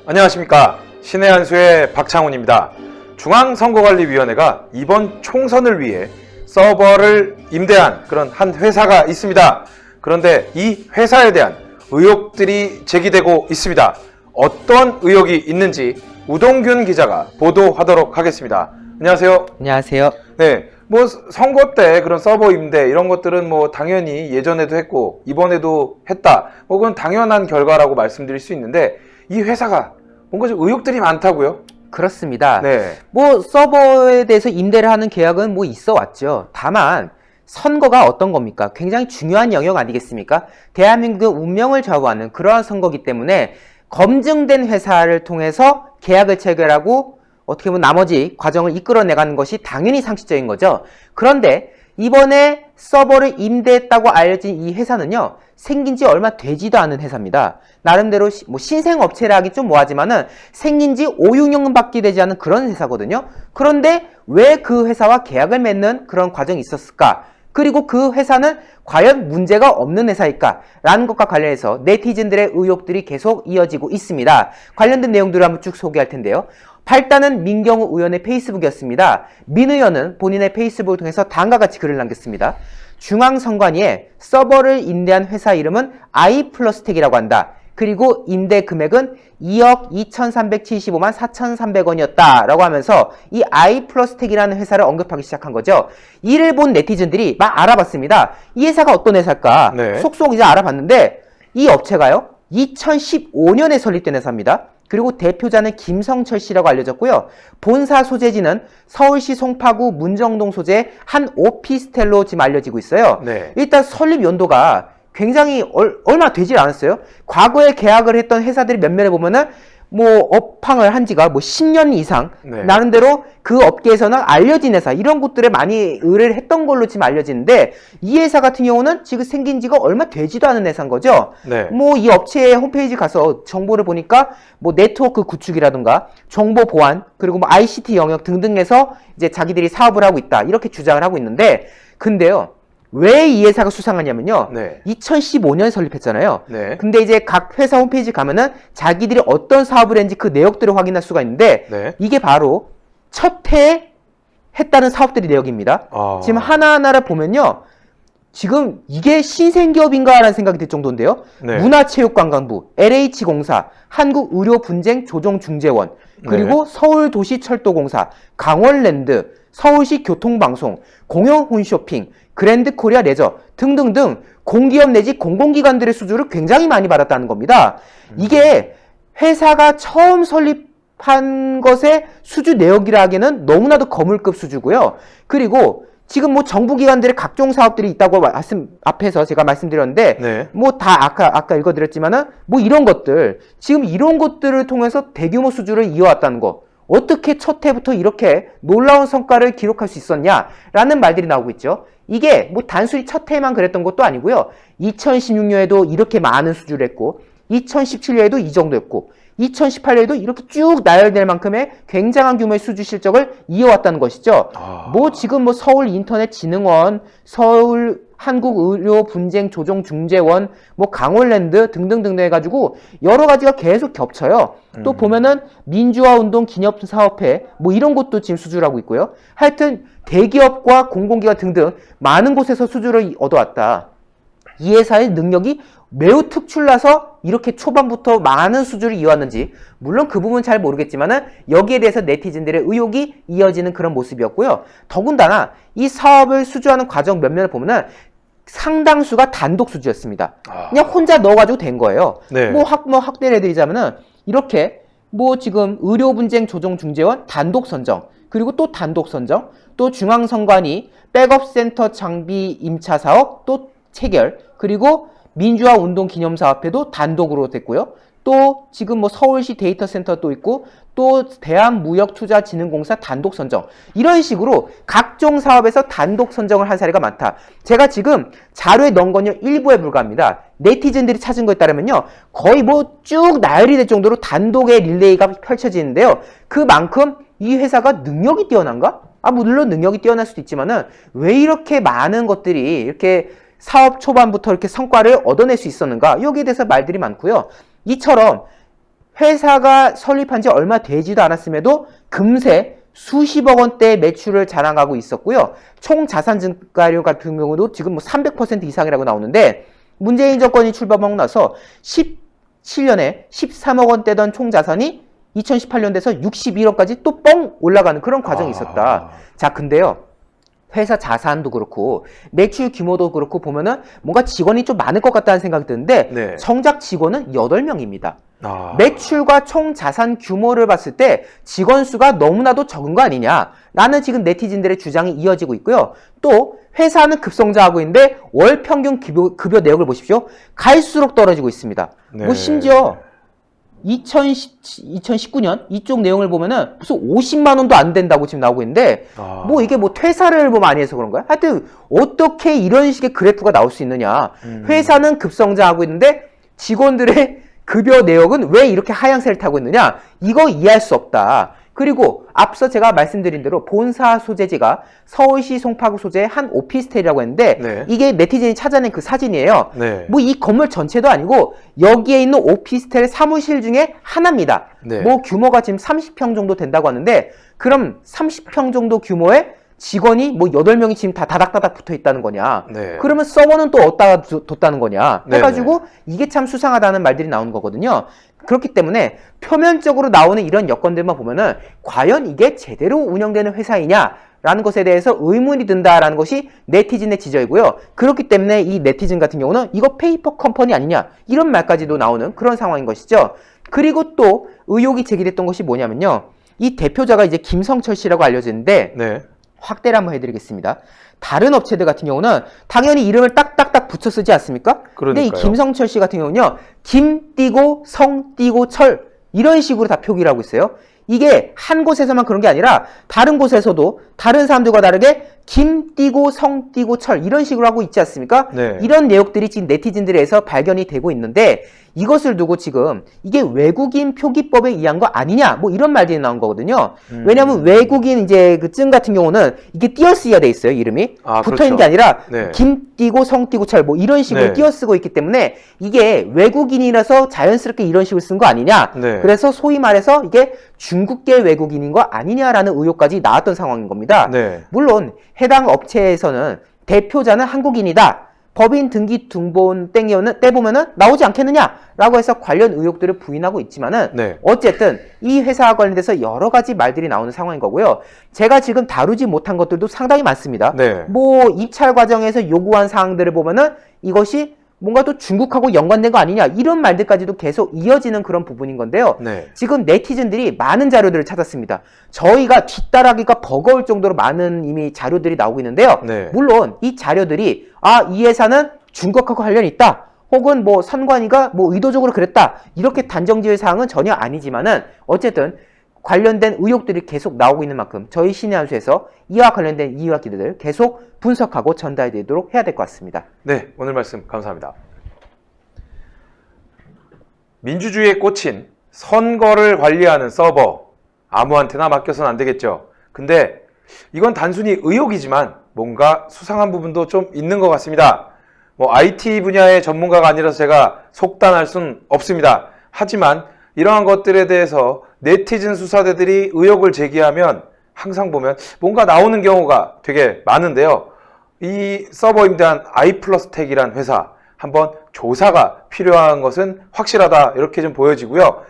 안녕하십니까. 신의 한수의 박창훈입니다. 중앙선거관리위원회가 이번 총선을 위해 서버를 임대한 그런 한 회사가 있습니다. 그런데 이 회사에 대한 의혹들이 제기되고 있습니다. 어떤 의혹이 있는지 우동균 기자가 보도하도록 하겠습니다. 안녕하세요. 안녕하세요. 네, 뭐 선거 때 그런 서버 임대 이런 것들은 뭐 당연히 예전에도 했고 이번에도 했다. 뭐 그건 당연한 결과라고 말씀드릴 수 있는데 이 회사가 뭔가 좀 의혹들이 많다고요? 그렇습니다. 네. 뭐 서버에 대해서 임대를 하는 계약은 뭐 있어 왔죠. 다만 선거가 어떤 겁니까? 굉장히 중요한 영역 아니겠습니까? 대한민국의 운명을 좌우하는 그러한 선거기 때문에 검증된 회사를 통해서 계약을 체결하고 어떻게 보면 나머지 과정을 이끌어내가는 것이 당연히 상식적인 거죠. 그런데 이번에 서버를 임대했다고 알려진 이 회사는요, 생긴 지 얼마 되지도 않은 회사입니다. 나름대로 뭐 신생업체라 하기 좀 뭐하지만은 생긴 지 5, 6년밖에 되지 않은 그런 회사거든요. 그런데 왜 그 회사와 계약을 맺는 그런 과정이 있었을까? 그리고 그 회사는 과연 문제가 없는 회사일까? 라는 것과 관련해서 네티즌들의 의혹들이 계속 이어지고 있습니다. 관련된 내용들을 한번 쭉 소개할 텐데요. 발단은 민경우 의원의 페이스북이었습니다. 민 의원은 본인의 페이스북을 통해서 다음과 같이 글을 남겼습니다. 중앙선관위에 서버를 임대한 회사 이름은 아이플러스텍이라고 한다. 그리고 임대 금액은 2억 2,375만 4,300원이었다 라고 하면서 이 아이플러스텍이라는 회사를 언급하기 시작한 거죠. 이를 본 네티즌들이 막 알아봤습니다. 이 회사가 어떤 회사일까? 네. 속속 이제 알아봤는데 이 업체가요 2015년에 설립된 회사입니다. 그리고 대표자는 김성철 씨라고 알려졌고요. 본사 소재지는 서울시 송파구 문정동 소재의 한 오피스텔로 지금 알려지고 있어요. 네. 일단 설립 연도가 굉장히 얼마 되질 않았어요. 과거에 계약을 했던 회사들이 몇몇에 보면은 뭐 업황을 한 지가 뭐 10년 이상 네. 나름대로 그 업계에서는 알려진 회사 이런 곳들에 많이 의뢰를 했던 걸로 지금 알려지는데 이 회사 같은 경우는 지금 생긴 지가 얼마 되지도 않은 회사인 거죠. 네. 뭐 이 업체의 홈페이지 가서 정보를 보니까 뭐 네트워크 구축이라든가 정보 보안 그리고 뭐 ICT 영역 등등에서 이제 자기들이 사업을 하고 있다 이렇게 주장을 하고 있는데 근데요. 왜 이 회사가 수상하냐면요. 네. 2015년에 설립했잖아요. 네. 근데 이제 각 회사 홈페이지 가면은 자기들이 어떤 사업을 했는지 그 내역들을 확인할 수가 있는데 네. 이게 바로 첫 해에 했다는 사업들이 내역입니다. 지금 하나하나를 보면요. 지금 이게 신생기업인가라는 생각이 들 정도인데요. 네. 문화체육관광부, LH공사, 한국의료분쟁조정중재원, 그리고 서울도시철도공사, 강원랜드, 서울시 교통방송, 공영홈쇼핑, 그랜드코리아 레저 등등등 공기업 내지 공공기관들의 수주를 굉장히 많이 받았다는 겁니다. 이게 회사가 처음 설립한 것의 수주 내역이라 하기에는 너무나도 거물급 수주고요. 그리고 지금 뭐 정부기관들의 각종 사업들이 있다고 앞에서 제가 말씀드렸는데 네. 뭐 다 아까 읽어드렸지만은 뭐 이런 것들 지금 이런 것들을 통해서 대규모 수주를 이어왔다는 거 어떻게 첫 해부터 이렇게 놀라운 성과를 기록할 수 있었냐라는 말들이 나오고 있죠. 이게 뭐 단순히 첫 해만 그랬던 것도 아니고요. 2016년에도 이렇게 많은 수주를 했고 2017년에도 이 정도였고 2018년에도 이렇게 쭉 나열될 만큼의 굉장한 규모의 수주 실적을 이어왔다는 것이죠. 뭐 지금 뭐 서울인터넷진흥원, 서울 한국의료분쟁조정중재원, 뭐 강원랜드 등등등 해가지고 여러 가지가 계속 겹쳐요. 또 보면은 민주화운동 기념사업회 뭐 이런 것도 지금 수주를 하고 있고요. 하여튼 대기업과 공공기관 등등 많은 곳에서 수주를 얻어왔다. 이 회사의 능력이 매우 특출나서 이렇게 초반부터 많은 수주를 이어왔는지 물론 그 부분은 잘 모르겠지만은 여기에 대해서 네티즌들의 의혹이 이어지는 그런 모습이었고요. 더군다나 이 사업을 수주하는 과정 면면을 보면은 상당수가 단독 수주였습니다. 그냥 혼자 넣어가지고 된 거예요. 네. 뭐 확대를 해드리자면은 이렇게 뭐 지금 의료분쟁조정중재원 단독 선정 그리고 또 단독 선정 또 중앙선관위 백업센터 장비 임차 사업 또 체결 그리고 민주화 운동 기념사업회도 단독으로 됐고요. 또 지금 뭐 서울시 데이터센터 또 있고 또 대한무역투자진흥공사 단독 선정 이런 식으로 각종 사업에서 단독 선정을 한 사례가 많다. 제가 지금 자료에 넣은 건요 일부에 불과합니다. 네티즌들이 찾은 거에 따르면요 거의 뭐 쭉 나열이 될 정도로 단독의 릴레이가 펼쳐지는데요. 그만큼 이 회사가 능력이 뛰어난가? 물론 능력이 뛰어날 수도 있지만은 왜 이렇게 많은 것들이 이렇게 사업 초반부터 이렇게 성과를 얻어낼 수 있었는가? 여기에 대해서 말들이 많고요. 이처럼 회사가 설립한 지 얼마 되지도 않았음에도 금세 수십억 원대 매출을 자랑하고 있었고요. 총 자산 증가율 같은 경우도 지금 뭐 300% 이상이라고 나오는데 문재인 정권이 출범하고 나서 17년에 13억 원대던 총 자산이 2018년 돼서 61억까지 또 뻥 올라가는 그런 과정이 있었다. 자, 근데요. 회사 자산도 그렇고 매출 규모도 그렇고 보면은 뭔가 직원이 좀 많을 것 같다는 생각이 드는데 네. 정작 직원은 8명입니다. 매출과 총 자산 규모를 봤을 때 직원 수가 너무나도 적은 거 아니냐라는 지금 네티즌들의 주장이 이어지고 있고요. 또 회사는 급성장하고 있는데 월 평균 급여 내역을 보십시오. 갈수록 떨어지고 있습니다. 네. 뭐 심지어 2019년 이쪽 내용을 보면은 무슨 50만 원도 안 된다고 지금 나오고 있는데 뭐 이게 뭐 퇴사를 뭐 많이 해서 그런가요? 하여튼 어떻게 이런 식의 그래프가 나올 수 있느냐. 회사는 급성장하고 있는데 직원들의 급여 내역은 왜 이렇게 하향세를 타고 있느냐? 이거 이해할 수 없다. 그리고 앞서 제가 말씀드린 대로 본사 소재지가 서울시 송파구 소재의 한 오피스텔이라고 했는데 네. 이게 네티즌이 찾아낸 그 사진이에요. 네. 뭐 이 건물 전체도 아니고 여기에 있는 오피스텔 사무실 중에 하나입니다. 네. 뭐 규모가 지금 30평 정도 된다고 하는데 그럼 30평 정도 규모의 직원이 뭐 8명이 지금 다 다닥다닥 붙어 있다는 거냐. 네. 그러면 서버는 또 어디다가 뒀다는 거냐. 네, 해가지고 이게 참 수상하다는 말들이 나오는 거거든요. 그렇기 때문에 표면적으로 나오는 이런 여건들만 보면은 과연 이게 제대로 운영되는 회사이냐라는 것에 대해서 의문이 든다라는 것이 네티즌의 지적이고요. 그렇기 때문에 이 네티즌 같은 경우는 이거 페이퍼 컴퍼니 아니냐 이런 말까지도 나오는 그런 상황인 것이죠. 그리고 또 의혹이 제기됐던 것이 뭐냐면요. 이 대표자가 이제 김성철 씨라고 알려지는데 네. 확대를 한번 해드리겠습니다. 다른 업체들 같은 경우는 당연히 이름을 딱딱딱 붙여 쓰지 않습니까? 근데 이 그러니까요. 김성철 씨 같은 경우는요. 김 띄고 성 띄고 철 이런 식으로 다 표기를 하고 있어요. 이게 한 곳에서만 그런 게 아니라 다른 곳에서도 다른 사람들과 다르게 김 띄고 성 띄고 철 이런 식으로 하고 있지 않습니까? 네. 이런 내용들이 지금 네티즌들에서 발견이 되고 있는데 이것을 두고 지금 이게 외국인 표기법에 의한 거 아니냐 뭐 이런 말들이 나온 거거든요. 왜냐하면 외국인 이제 그 증 같은 경우는 이게 띄어쓰기가 돼 있어요. 이름이 붙어 있는 게 아니라 네. 김 띄고 성 띄고 철 뭐 이런 식으로 네. 띄어쓰고 있기 때문에 이게 외국인이라서 자연스럽게 이런 식으로 쓴 거 아니냐. 네. 그래서 소위 말해서 이게 중국계 외국인인 거 아니냐라는 의혹까지 나왔던 상황인 겁니다. 네. 물론 해당 업체에서는 대표자는 한국인이다. 법인 등기 등본 떼보면은 나오지 않겠느냐라고 해서 관련 의혹들을 부인하고 있지만은 네. 어쨌든 이 회사와 관련돼서 여러 가지 말들이 나오는 상황인 거고요. 제가 지금 다루지 못한 것들도 상당히 많습니다. 네. 뭐 입찰 과정에서 요구한 사항들을 보면은 이것이 뭔가 또 중국하고 연관된 거 아니냐 이런 말들까지도 계속 이어지는 그런 부분인 건데요. 네. 지금 네티즌들이 많은 자료들을 찾았습니다. 저희가 뒷따라기가 버거울 정도로 많은 이미 자료들이 나오고 있는데요. 네. 물론 이 자료들이 이 회사는 중국하고 관련이 있다. 혹은 뭐 선관위가 뭐 의도적으로 그랬다. 이렇게 단정지을 사항은 전혀 아니지만은 어쨌든 관련된 의혹들이 계속 나오고 있는 만큼 저희 신의 한 수에서 이와 관련된 이야기들을 계속 분석하고 전달해드리도록 해야 될 것 같습니다. 네, 오늘 말씀 감사합니다. 민주주의에 꽂힌 선거를 관리하는 서버 아무한테나 맡겨서는 안 되겠죠. 근데 이건 단순히 의혹이지만 뭔가 수상한 부분도 좀 있는 것 같습니다. 뭐 IT 분야의 전문가가 아니라서 제가 속단할 순 없습니다. 하지만 이러한 것들에 대해서 네티즌 수사대들이 의혹을 제기하면 항상 보면 뭔가 나오는 경우가 되게 많은데요. 이 서버 임대한 아이플러스텍이란 회사 한번 조사가 필요한 것은 확실하다 이렇게 좀 보여지고요.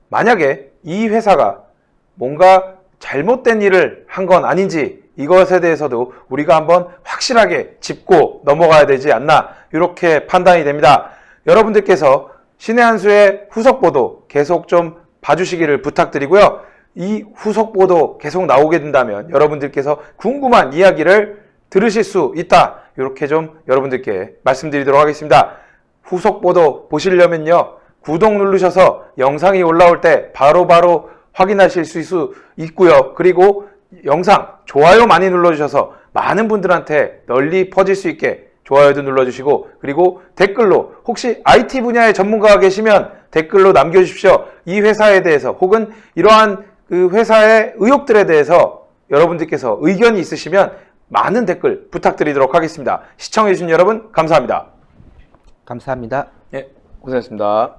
만약에 이 회사가 뭔가 잘못된 일을 한 건 아닌지 이것에 대해서도 우리가 한번 확실하게 짚고 넘어가야 되지 않나 이렇게 판단이 됩니다. 여러분들께서 신의 한 수의 후속 보도 계속 좀 봐주시기를 부탁드리고요. 이 후속 보도 계속 나오게 된다면 여러분들께서 궁금한 이야기를 들으실 수 있다. 이렇게 좀 여러분들께 말씀드리도록 하겠습니다. 후속 보도 보시려면요. 구독 누르셔서 영상이 올라올 때 바로바로 확인하실 수 있고요. 그리고 영상 좋아요 많이 눌러주셔서 많은 분들한테 널리 퍼질 수 있게 좋아요도 눌러주시고 그리고 댓글로 혹시 IT 분야의 전문가가 계시면 댓글로 남겨주십시오. 이 회사에 대해서 혹은 이러한 그 회사의 의혹들에 대해서 여러분들께서 의견이 있으시면 많은 댓글 부탁드리도록 하겠습니다. 시청해주신 여러분 감사합니다. 감사합니다. 예, 고생하셨습니다.